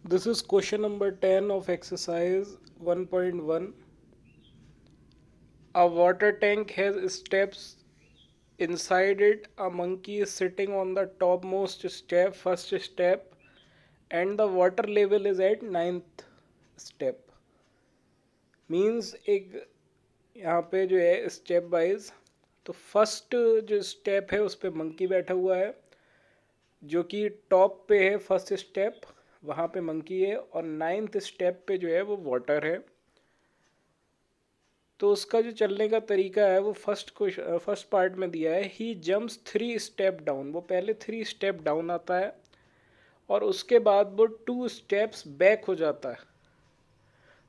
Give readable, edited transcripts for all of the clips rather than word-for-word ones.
This is question number 10 of exercise 1.1. A water tank has steps inside it. A monkey is sitting on the topmost step, first step, and the water level is at ninth step. Means एक यहाँ पे जो है step wise, तो first जो step है उस पर मंकी बैठा हुआ है, जो कि टॉप पे है फर्स्ट स्टेप, वहाँ पे मंकी है, और नाइन्थ स्टेप पे जो है वो वाटर है। तो उसका जो चलने का तरीका है वो फर्स्ट पार्ट में दिया है, ही जम्प्स 3 स्टेप डाउन। वो पहले 3 स्टेप डाउन आता है और उसके बाद वो 2 स्टेप्स बैक हो जाता है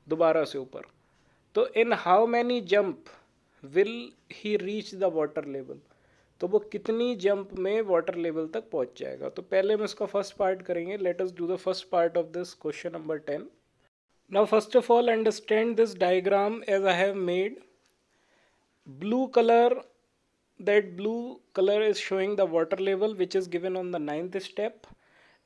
दोबारा से ऊपर। तो in how many jump will he reach the water level, तो वो कितनी जंप में वाटर लेवल तक पहुंच जाएगा। तो पहले हम इसका फर्स्ट पार्ट करेंगे। Let us do the first part of this question number 10। Now first of all understand this diagram as I have made. Blue color, that blue color is showing the water level which is given on the ninth step.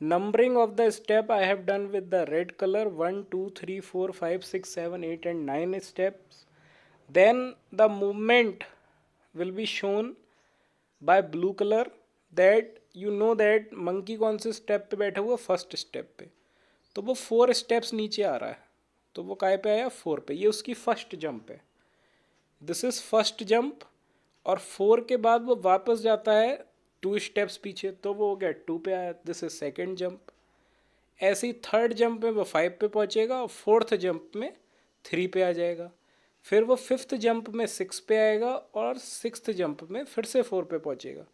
Numbering of the step I have done with the red color, 1 2 3 4 5 6 7 8 and 9 steps. Then the movement will be shown by blue color, that you know that monkey कौन से step पे बैठा हुआ, first step पे, तो वो 4 steps नीचे आ रहा है, तो वो काय पे आया, 4 पे। ये उसकी फर्स्ट जंप है, दिस इज फर्स्ट जंप। और 4 के बाद वो वापस जाता है 2 स्टेप्स पीछे, तो वो हो गया 2 पे आया, दिस इज सेकेंड जंप। ऐसे ही थर्ड जंप में वो 5 पे पहुंचेगा और फोर्थ जंप में 3 पे आ जाएगा। फिर वो फिफ्थ जंप में 6 पे आएगा और सिक्स्थ जंप में फिर से 4 पे पहुंचेगा।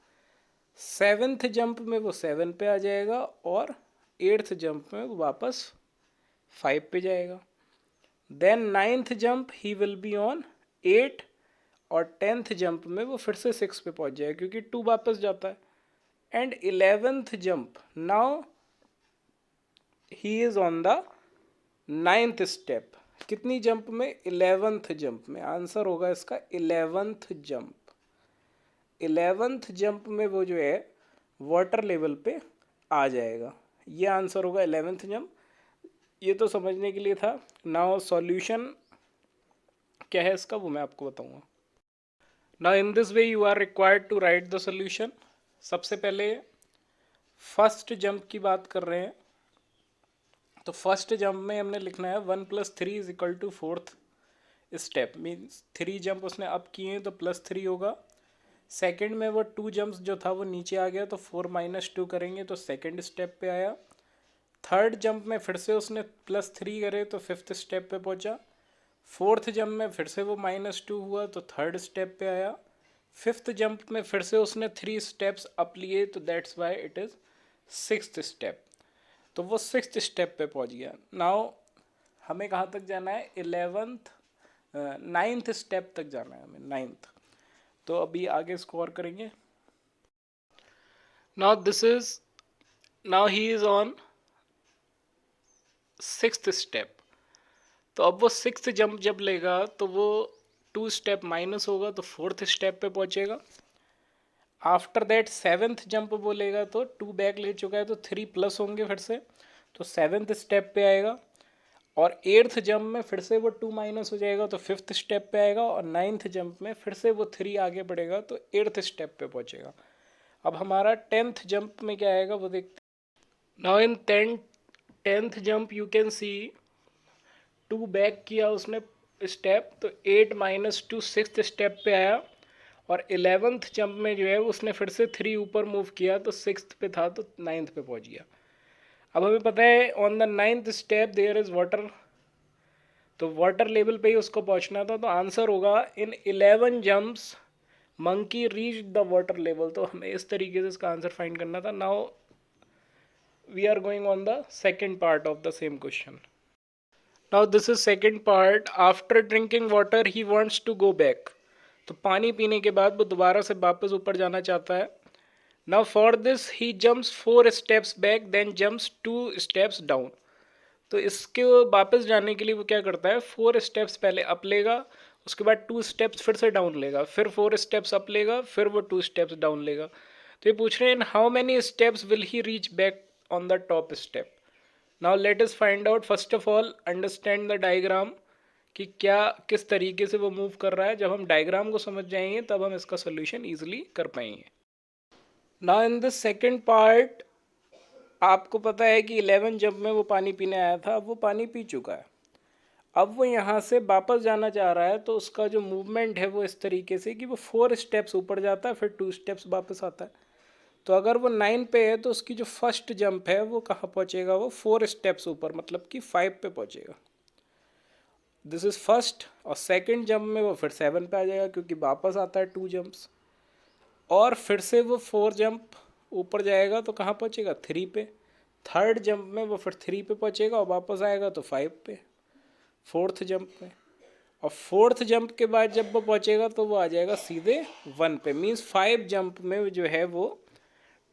सेवेंथ जंप में वो 7 पे आ जाएगा और एट्थ जंप में वो वापस 5 पे जाएगा। Then ninth jump he will be on 8, और 10th जंप में वो फिर से 6 पे पहुंच जाएगा क्योंकि 2 वापस जाता है। And 11th jump, now he is on the 9th step. कितनी जंप में, 11th जंप में। आंसर होगा इसका 11th जंप। 11th जंप में वो जो है वाटर लेवल पे आ जाएगा। ये आंसर होगा 11th जंप। ये तो समझने के लिए था। नाउ सॉल्यूशन क्या है इसका वो मैं आपको बताऊंगा। Now in this way you are required to write the solution. सबसे पहले फर्स्ट जंप की बात कर रहे हैं, तो फर्स्ट जंप में हमने लिखना है 1 + 3 is equal to fourth step. Means 3 jump उसने अप किए हैं तो +3 होगा। सेकंड में वो 2 जंप्स जो था वो नीचे आ गया, तो 4 - 2 करेंगे तो सेकंड स्टेप पे आया। थर्ड जंप में फिर से उसने +3 करे तो फिफ्थ स्टेप पे पहुंचा। फोर्थ जंप में फिर से वो -2 हुआ तो थर्ड स्टेप पे आया। फिफ्थ जंप में फिर से उसने 3 स्टेप्स अप लिए, तो that's why it is sixth step. तो वो सिक्स्थ स्टेप पे पहुंच गया। नाउ हमें कहाँ तक जाना है, 11th 9th स्टेप तक जाना है हमें, 9th। तो अभी आगे स्कोर करेंगे। Now this is, now he is on sixth step. तो अब वो सिक्स्थ जंप जब लेगा तो वो 2 स्टेप माइनस होगा तो फोर्थ स्टेप पे पहुंचेगा। आफ्टर दैट सेवेंथ जंप बोलेगा तो 2 बैक ले चुका है तो 3 प्लस होंगे फिर से, तो सेवेंथ स्टेप पे आएगा। और एट्थ जंप में फिर से वो 2 माइनस हो जाएगा तो फिफ्थ स्टेप पे आएगा। और नाइन्थ जंप में फिर से वो 3 आगे बढ़ेगा तो एट्थ स्टेप पे पहुंचेगा। अब हमारा 10th जंप में क्या आएगा वो देखते हैं। Now in 10th jump you can see 2 back किया उसने स्टेप, तो 8 - 2 सिक्स्थ स्टेप पे आया। और 11th जंप में जो है उसने फिर से 3 ऊपर मूव किया तो सिक्स्थ पे था तो 9th पे पहुंच गया। अब हमें पता है on the 9th step there is water, तो वाटर लेवल पे ही उसको पहुंचना था। तो आंसर होगा in 11 jumps monkey reach the water level. तो हमें इस तरीके से इसका आंसर फाइंड करना था। Now we are going on the second part of the same question. Now this is second part. After drinking water he wants to go back. तो पानी पीने के बाद वो दोबारा से वापस ऊपर जाना चाहता है। Now for this he jumps 4 steps back then jumps 2 steps down. तो इसके वापस जाने के लिए वो क्या करता है, 4 स्टेप्स पहले अप लेगा, उसके बाद 2 स्टेप्स फिर से डाउन लेगा, फिर 4 स्टेप्स अप लेगा, फिर वो 2 स्टेप्स डाउन लेगा। तो ये पूछ रहे हैं how many steps will he reach back on the top step. Now let us find out, first of all understand the diagram कि क्या किस तरीके से वो मूव कर रहा है। जब हम डायग्राम को समझ जाएंगे तब हम इसका सोल्यूशन ईजिली कर पाएंगे। Now in the second part आपको पता है कि 11 जब में वो पानी पीने आया था, अब वो पानी पी चुका है। अब वो यहाँ से वापस जाना चाह रहा है, तो उसका जो मूवमेंट है वो इस तरीके से कि वो 4 स्टेप्स ऊपर जाता है, फिर 2 स्टेप्स वापस आता है। तो अगर वो 9 पे है तो उसकी जो फर्स्ट जंप है वो कहाँ पहुँचेगा, वो 4 स्टेप्स ऊपर, मतलब कि 5 पे पहुँचेगा। This is first. और सेकंड जंप में वो फिर 7 पे आ जाएगा क्योंकि वापस आता है 2 जंप्स। और फिर से वो 4 जंप ऊपर जाएगा तो कहाँ पहुँचेगा, 3 पे। थर्ड जंप में वो फिर 3 पे पहुँचेगा और वापस आएगा तो 5 पे फोर्थ जंप में। और फोर्थ जंप के बाद जब वो पहुँचेगा तो वो आ जाएगा सीधे 1 पे। मीन्स 5 जंप में जो है वो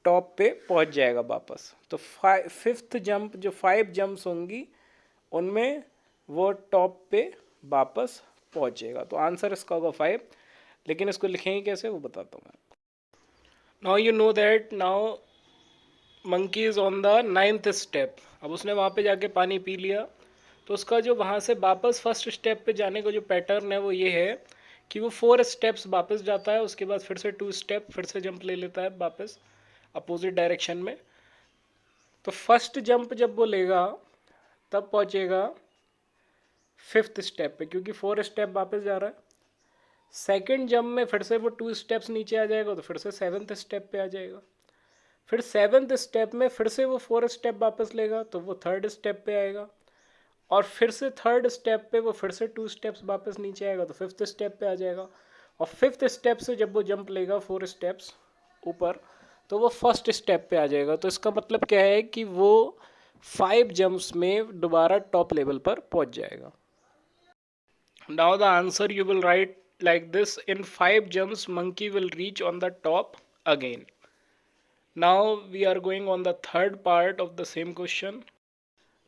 टॉप पे पहुँच जाएगा वापस। तो फिफ्थ जंप जो 5 जंप्स होंगी उनमें वो टॉप पे वापस पहुँचेगा। तो आंसर इसका होगा 5। लेकिन इसको लिखेंगे कैसे वो बताता हूँ मैं। Now you know that now monkey is on the 9th step. अब उसने वहाँ पे जाके पानी पी लिया, तो उसका जो वहाँ से वापस फर्स्ट स्टेप पे जाने का जो पैटर्न है वो ये है कि वो 4 स्टेप्स वापस जाता है, उसके बाद फिर से 2 स्टेप फिर से जंप ले लेता है वापस अपोजिट डायरेक्शन में। तो फर्स्ट जंप जब वो लेगा तब पहुँचेगा 5th स्टेप पे, क्योंकि 4 स्टेप वापस जा रहा है। सेकेंड जंप में फिर से वो 2 स्टेप्स नीचे आ जाएगा तो फिर से 7th स्टेप पे आ जाएगा। फिर 7th स्टेप में फिर से वो 4 स्टेप वापस लेगा तो वो 3rd स्टेप पे आएगा। और फिर से 3rd स्टेप पे वो फिर से 2 स्टेप्स वापस नीचे आएगा तो 5th स्टेप पे आ जाएगा। और 5th स्टेप से जब वो जंप लेगा 4 स्टेप्स ऊपर तो वो फर्स्ट स्टेप पे आ जाएगा। तो इसका मतलब क्या है कि वो 5 जंप्स में दोबारा टॉप लेवल पर पहुंच जाएगा। Now the answer you will write like this: in 5 jumps monkey will reach on the top again. Now we are going on the third part of the same question.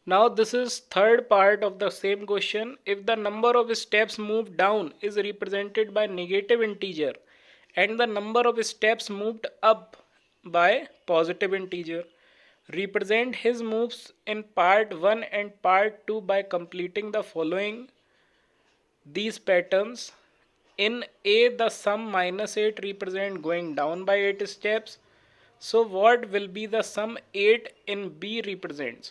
Now this is third part of the same question. If the number of steps moved down is represented by negative integer and the number of steps moved up by positive integer, represent his moves in part 1 and part 2 by completing the following these patterns. In A, the sum -8 represent going down by 8 steps. So what will be the sum 8 in B represents?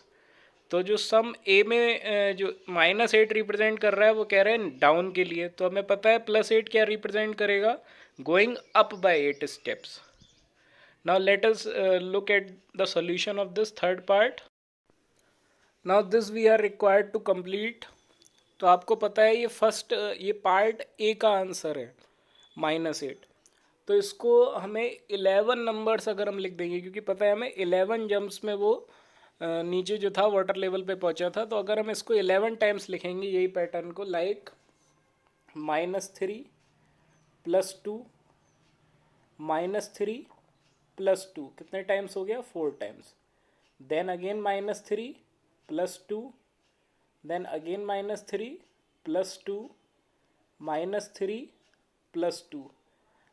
तो जो सम ए में जो -8 represent कर रहा है वो कह रहे हैं डाउन के लिए। तो हमें पता है +8 क्या रिप्रेजेंट करेगा, going up by 8 steps. Now let us look at the solution of this third part. Now this we are required to complete. तो आपको पता है ये फर्स्ट ये पार्ट ए का आंसर है -8। तो इसको हमें 11 नंबर्स अगर हम लिख देंगे, क्योंकि पता है हमें 11 जंप्स में वो नीचे जो था वाटर लेवल पे पहुंचा था। तो अगर हम इसको 11 टाइम्स लिखेंगे यही पैटर्न को, लाइक -3 +2 -3 +2, कितने टाइम्स हो गया, 4 times. Then again -3 +2, then again -3 +2 -3 +2।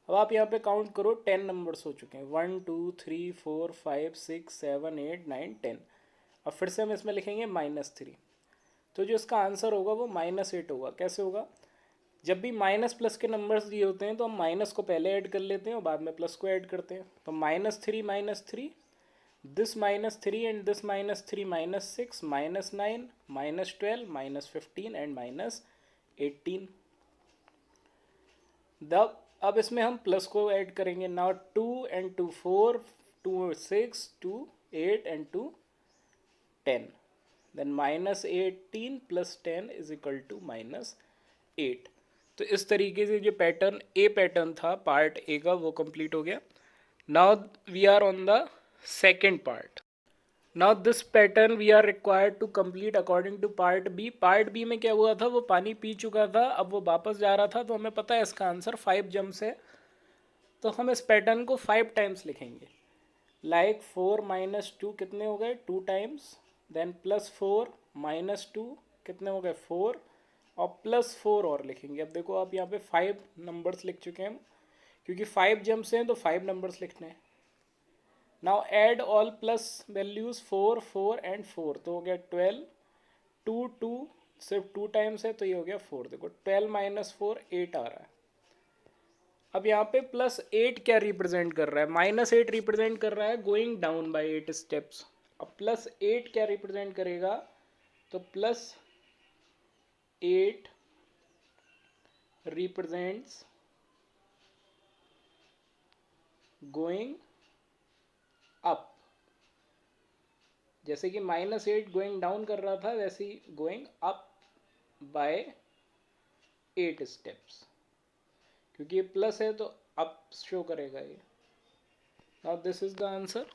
अब आप यहाँ पे काउंट करो, 10 नंबर्स हो चुके हैं, 1 2 3 4 5 6 7 8 9 10। अब फिर से हम इसमें लिखेंगे -3। तो जो इसका आंसर होगा वो -8 होगा। कैसे होगा, जब भी माइनस प्लस के नंबर्स दिए होते हैं तो हम माइनस को पहले ऐड कर लेते हैं और बाद में प्लस को ऐड करते हैं। तो -3 दिस -3 एंड दिस -3 -6 -9 -12 -15 एंड -18। अब इसमें हम प्लस को ऐड करेंगे। Now 2 and 2 4, 2 6, 2 8 and 2 10। देन -18 + 10 = -8। तो इस तरीके से जो पैटर्न ए पैटर्न था पार्ट ए का वो कंप्लीट हो गया। Now we are on the second part. Now this pattern we are required to complete according to part B. Part B में क्या हुआ था, वो पानी पी चुका था, अब वो वापस जा रहा था। तो हमें पता है इसका आंसर 5 जंप्स है। तो हम इस पैटर्न को 5 टाइम्स लिखेंगे, लाइक 4 - 2 कितने हो गए, 2 टाइम्स। देन +4 -2 कितने हो गए, 4। और +4 और लिखेंगे। अब देखो आप यहाँ पे 5 नंबर्स लिख चुके हैं हम, क्योंकि 5 जंप्स हैं तो 5 नंबर्स लिखने हैं। Now add all plus values 4 4 and 4, तो हो गया 12, 2 2 सिर्फ 2 टाइम्स है तो ये हो गया 4। देखो 12 माइनस 4 8 आ रहा है। अब यहाँ पे प्लस 8 क्या रिप्रेजेंट कर रहा है? माइनस 8 रिप्रेजेंट कर रहा है गोइंग डाउन बाय 8 स्टेप्स। अब प्लस 8 क्या रिप्रेजेंट करेगा? तो प्लस 8 रिप्रेजेंट्स गोइंग अप। जैसे कि माइनस 8 गोइंग डाउन कर रहा था, वैसे he going up by 8 steps. क्योंकि ये प्लस है तो अप शो करेगा ये। Now this is the answer.